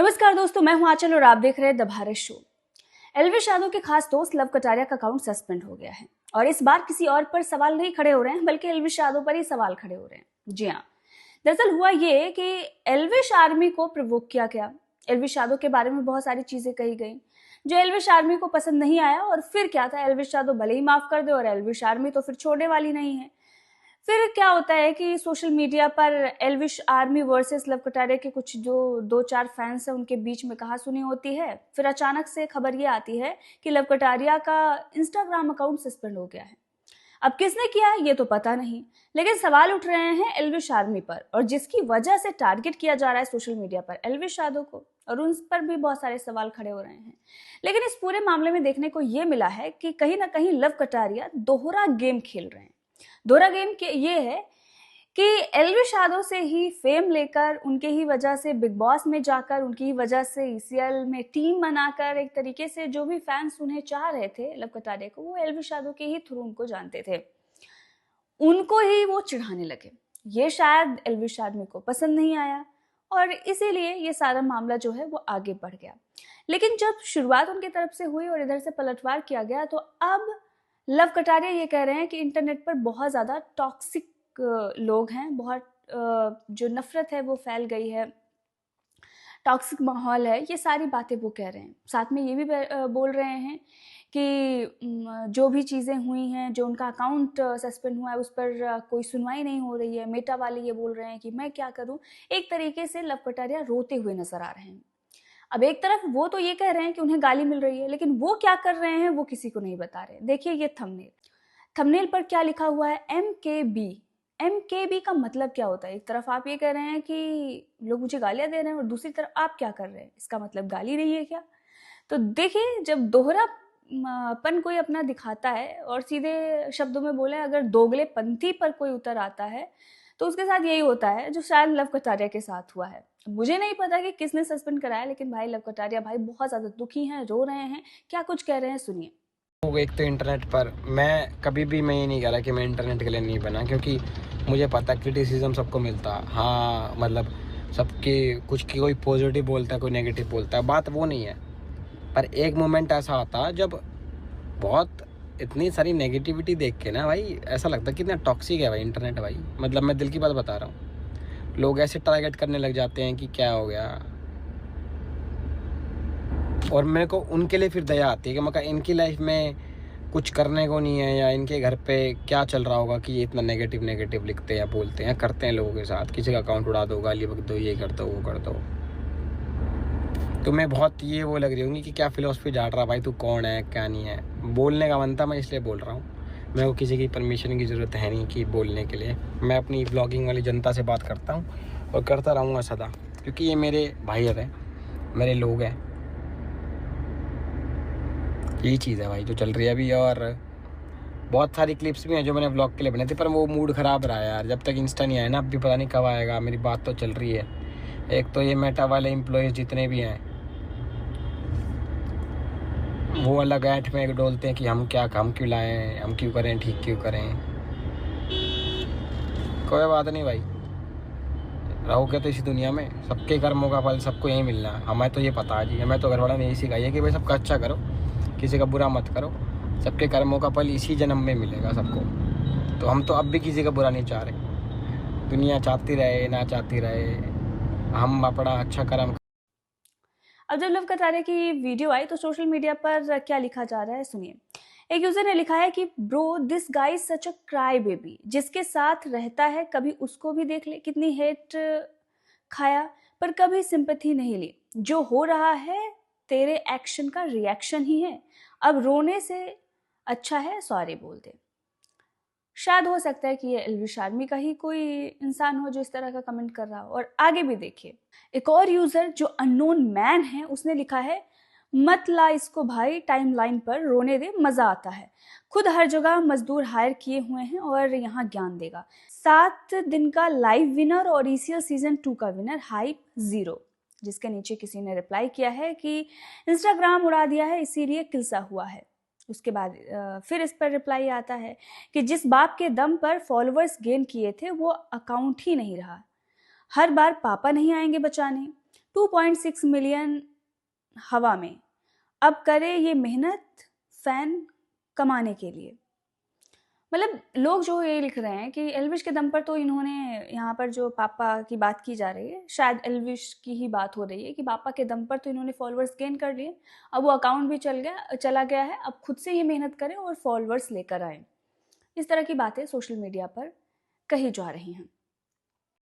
नमस्कार दोस्तों, मैं हूं आंचल और आप देख रहे हैं द भारत शो। एल्विश यादव के खास दोस्त लव कटारिया का अकाउंट सस्पेंड हो गया है और इस बार किसी और पर सवाल नहीं खड़े हो रहे हैं, बल्कि एल्विश यादव पर ही सवाल खड़े हो रहे हैं। जी हाँ, दरअसल हुआ ये कि एल्विश आर्मी को प्रवोक किया गया। एल्विश यादव के बारे में बहुत सारी चीजें कही गई जो एल्विश आर्मी को पसंद नहीं आया। और फिर क्या था, एल्विश यादव भले ही माफ कर दे और एल्विश आर्मी तो फिर छोड़ने वाली नहीं है। फिर क्या होता है कि सोशल मीडिया पर Elvish army versus love Kataria के कुछ जो 2-4 फैंस हैं उनके बीच में कहासुनी होती है। फिर अचानक से खबर ये आती है कि लव कटारिया का इंस्टाग्राम अकाउंट सस्पेंड हो गया है। अब किसने किया है ये तो पता नहीं, लेकिन सवाल उठ रहे हैं एल्विश आर्मी पर, और जिसकी वजह से टारगेट किया जा रहा है सोशल मीडिया पर एल्विश यादव को, और उन पर भी बहुत सारे सवाल खड़े हो रहे हैं। लेकिन इस पूरे मामले में देखने को ये मिला है कि कहीं ना कहीं लव कटारिया दोहरा गेम खेल रहे हैं। दोहरा गेम के ये है कि एल्विश यादव से ही फेम लेकर, उनके ही वजह से बिग बॉस में जाकर, उनकी ही वजह से ईसीएल में टीम बनाकर, एक तरीके से जो भी फैंस उन्हें चाह रहे थे लव कटारिया को, वो एल्विश यादव के ही थ्रू उनको जानते थे, उनको ही वो चिढ़ाने लगे। ये शायद एल्विश आर्मी को पसंद नहीं आया और इसीलिए ये सारा मामला जो है वो आगे बढ़ गया। लेकिन जब शुरुआत उनकी तरफ से हुई और इधर से पलटवार किया गया, तो अब लव कटारिया ये कह रहे हैं कि इंटरनेट पर बहुत ज़्यादा टॉक्सिक लोग हैं, बहुत जो नफरत है वो फैल गई है, टॉक्सिक माहौल है, ये सारी बातें वो कह रहे हैं। साथ में ये भी बोल रहे हैं कि जो भी चीज़ें हुई हैं, जो उनका अकाउंट सस्पेंड हुआ है उस पर कोई सुनवाई नहीं हो रही है। मेटा वाले ये बोल रहे हैं कि मैं क्या करूं। एक तरीके से लव कटारिया रोते हुए नजर आ रहे हैं। अब एक तरफ वो तो ये कह रहे हैं कि उन्हें गाली मिल रही है, लेकिन वो क्या कर रहे हैं वो किसी को नहीं बता रहे। देखिए ये थंबनेल पर क्या लिखा हुआ है, MKB। MKB का मतलब क्या होता है? एक तरफ आप ये कह रहे हैं कि लोग मुझे गालियां दे रहे हैं और दूसरी तरफ आप क्या कर रहे हैं, इसका मतलब गाली नहीं है क्या? तो देखिए, जब दोहरा पन कोई अपना दिखाता है और सीधे शब्दों में बोले, अगर दोगलेपंथी पर कोई उतर आता है तो उसके साथ यही होता है जो शायद लव कटारिया के साथ हुआ है। मुझे नहीं पता कि किसने सस्पेंड कराया, लेकिन भाई लव कटारिया भाई बहुत ज्यादा दुखी हैं, रो रहे हैं। क्या कुछ कह रहे हैं, सुनिए। एक तो इंटरनेट पर मैं ये नहीं कह रहा कि मैं इंटरनेट के लिए नहीं बना, क्योंकि मुझे पता क्रिटिसिज्म सबको मिलता। हाँ मतलब सबके कुछ की, कोई पॉजिटिव बोलता है, कोई नेगेटिव बोलता है, बात वो नहीं है। पर एक मोमेंट ऐसा आता जब बहुत इतनी सारी नेगेटिविटी देख के ना भाई ऐसा लगता है कितना टॉक्सिक है भाई इंटरनेट। भाई मतलब मैं दिल की बात बता रहा हूँ, लोग ऐसे टारगेट करने लग जाते हैं कि क्या हो गया। और मेरे को उनके लिए फिर दया आती है कि मगर इनकी लाइफ में कुछ करने को नहीं है, या इनके घर पे क्या चल रहा होगा कि ये इतना नेगेटिव लिखते हैं, बोलते हैं, करते हैं लोगों के साथ। किसी का अकाउंट उड़ा दो, गाली बक दो, ये कर दो, वो कर दो। तो मैं बहुत ये वो लग रही होंगी कि क्या फिलोसफी झाड़ रहा भाई, तू कौन है क्या नहीं है। बोलने का मन था, मैं इसलिए बोल रहा हूँ। मेरे को किसी की परमिशन की ज़रूरत है नहीं कि बोलने के लिए। मैं अपनी ब्लॉगिंग वाली जनता से बात करता हूँ और करता रहूँगा सदा, क्योंकि ये मेरे भाई हैं, मेरे लोग हैं। यही चीज़ है भाई जो चल रही है अभी। और बहुत सारी क्लिप्स भी हैं जो मैंने व्लॉग के लिए बनाई थी, पर वो मूड ख़राब रहा है यार। जब तक इंस्टा नहीं आया ना, अब भी पता नहीं कब आएगा। मेरी बात तो चल रही है। एक तो ये मेटा वाले एम्प्लॉयज़ जितने भी हैं वो अलग ऐठ में एक डोलते हैं कि हम क्यों लाएं, हम क्यों करें, ठीक क्यों करें। कोई बात नहीं भाई, रहोगे तो इसी दुनिया में, सबके कर्मों का फल सबको यही मिलना है। हमें तो ये पता है जी, हमें तो घर वाला ने यही सिखाई है कि भाई सबका अच्छा करो, किसी का बुरा मत करो, सबके कर्मों का फल इसी जन्म में मिलेगा सबको। तो हम तो अब भी किसी का बुरा नहीं चाह रहे। दुनिया चाहती रहे ना चाहती रहे, हम अपना अच्छा कर्म। अब जब लव कटारिया की वीडियो आई तो सोशल मीडिया पर क्या लिखा जा रहा है, सुनिए। एक यूजर ने लिखा है कि bro this guy is such a cry baby, जिसके साथ रहता है कभी उसको भी देख ले। कितनी हेट खाया पर कभी सिंपैथी नहीं ली। जो हो रहा है तेरे एक्शन का रिएक्शन ही है। अब रोने से अच्छा है सॉरी बोल दे। शायद हो सकता है कि ये एल्विश आर्मी का ही कोई इंसान हो जो इस तरह का कमेंट कर रहा हो। और आगे भी देखिए, एक और यूजर जो अननोन मैन है उसने लिखा है, मत ला इसको भाई टाइमलाइन पर, रोने दे, मजा आता है। खुद हर जगह मजदूर हायर किए हुए हैं और यहाँ ज्ञान देगा। 7 दिन का लाइव विनर और ईसीएल सीजन 2 का विनर हाइप 0। जिसके नीचे किसी ने रिप्लाई किया है कि इंस्टाग्राम उड़ा दिया है इसीलिए किलसा हुआ है। उसके बाद फिर इस पर रिप्लाई आता है कि जिस बाप के दम पर फॉलोअर्स गेन किए थे वो अकाउंट ही नहीं रहा। हर बार पापा नहीं आएंगे बचाने। 2.6 मिलियन हवा में, अब करे ये मेहनत फैन कमाने के लिए। मतलब लोग जो ये लिख रहे हैं कि एल्विश के दम पर तो इन्होंने, यहाँ पर जो पापा की बात की जा रही है, शायद एल्विश की ही बात हो रही है कि पापा के दम पर तो इन्होंने फॉलोअर्स गेन कर लिए, अब वो अकाउंट भी चला गया है, अब खुद से ये मेहनत करें और फॉलोअर्स लेकर आए। इस तरह की बातें सोशल मीडिया पर कही जा रही हैं।